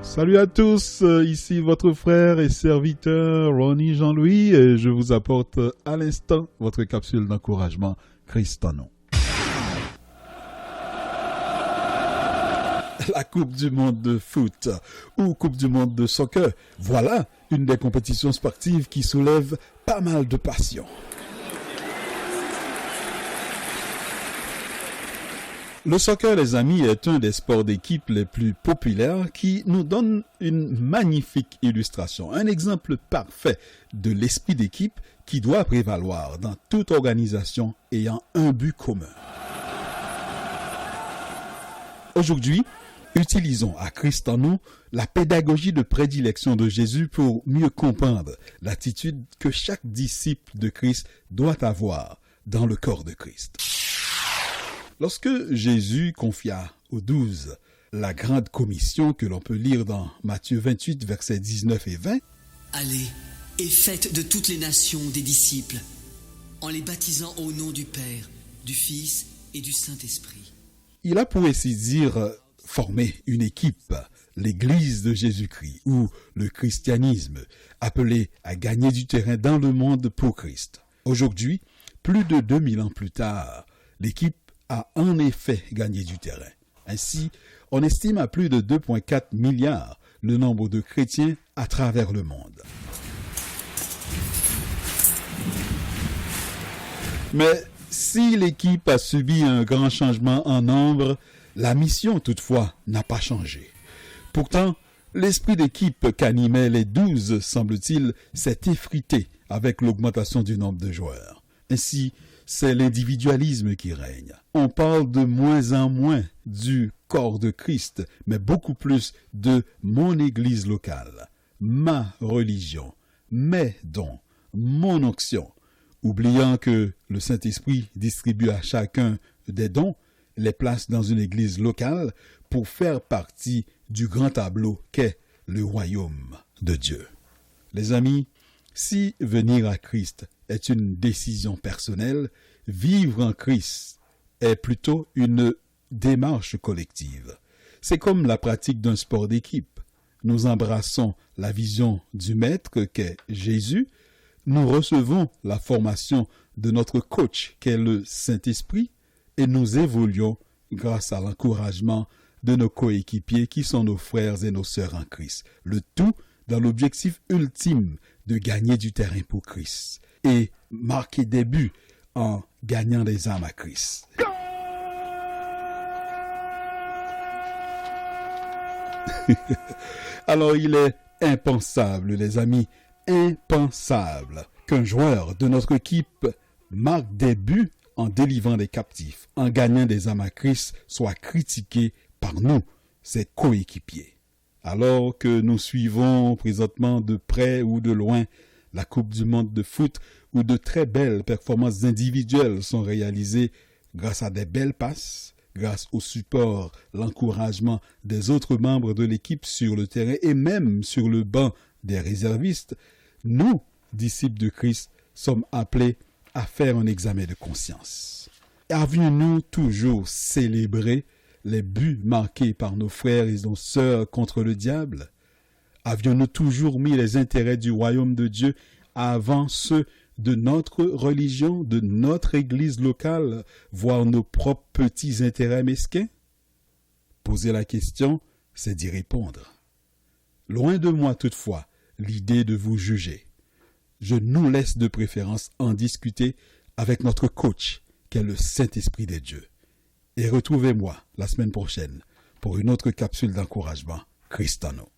Salut à tous, ici votre frère et serviteur Ronnie Jean-Louis et je vous apporte à l'instant votre capsule d'encouragement Christ en nous. La Coupe du monde de foot ou Coupe du monde de soccer, voilà une des compétitions sportives qui soulève pas mal de passion. Le soccer, les amis, est un des sports d'équipe les plus populaires qui nous donne une magnifique illustration, un exemple parfait de l'esprit d'équipe qui doit prévaloir dans toute organisation ayant un but commun. Aujourd'hui, utilisons à Christ en nous la pédagogie de prédilection de Jésus pour mieux comprendre l'attitude que chaque disciple de Christ doit avoir dans le corps de Christ. Lorsque Jésus confia aux 12 la grande commission que l'on peut lire dans Matthieu 28, versets 19 et 20, « Allez et faites de toutes les nations des disciples, en les baptisant au nom du Père, du Fils et du Saint-Esprit. » il a pour ainsi dire formé une équipe, l'Église de Jésus-Christ ou le christianisme, appelé à gagner du terrain dans le monde pour Christ. Aujourd'hui, plus de 2000 ans plus tard, l'équipe a en effet gagné du terrain. Ainsi, on estime à plus de 2,4 milliards le nombre de chrétiens à travers le monde. Mais si l'équipe a subi un grand changement en nombre, la mission toutefois n'a pas changé. Pourtant, l'esprit d'équipe qu'animaient les 12, semble-t-il, s'est effrité avec l'augmentation du nombre de joueurs. Ainsi, c'est l'individualisme qui règne. On parle de moins en moins du corps de Christ, mais beaucoup plus de mon église locale, ma religion, mes dons, mon onction, oubliant que le Saint-Esprit distribue à chacun des dons, les place dans une église locale pour faire partie du grand tableau qu'est le royaume de Dieu. Les amis, si venir à Christ est une décision personnelle, vivre en Christ est plutôt une démarche collective. C'est comme la pratique d'un sport d'équipe. Nous embrassons la vision du maître qu'est Jésus, nous recevons la formation de notre coach qu'est le Saint-Esprit et nous évoluons grâce à l'encouragement de nos coéquipiers qui sont nos frères et nos sœurs en Christ. Le tout dans l'objectif ultime de gagner du terrain pour Christ et marquer des buts en gagnant des âmes à Christ. Alors il est impensable, les amis, impensable qu'un joueur de notre équipe marque des buts en délivrant des captifs, en gagnant des âmes à Christ, soit critiqué par nous, ses coéquipiers. Alors que nous suivons présentement de près ou de loin la Coupe du monde de foot, où de très belles performances individuelles sont réalisées grâce à des belles passes, grâce au support, l'encouragement des autres membres de l'équipe sur le terrain et même sur le banc des réservistes, nous, disciples de Christ, sommes appelés à faire un examen de conscience. Avions-nous toujours célébré les buts marqués par nos frères et nos sœurs contre le diable? Avions-nous toujours mis les intérêts du royaume de Dieu avant ceux de notre religion, de notre église locale, voire nos propres petits intérêts mesquins? Poser la question, c'est d'y répondre. Loin de moi toutefois l'idée de vous juger. Je nous laisse de préférence en discuter avec notre coach, qu'est le Saint-Esprit des dieux. Et retrouvez-moi la semaine prochaine pour une autre capsule d'encouragement Christ en nous.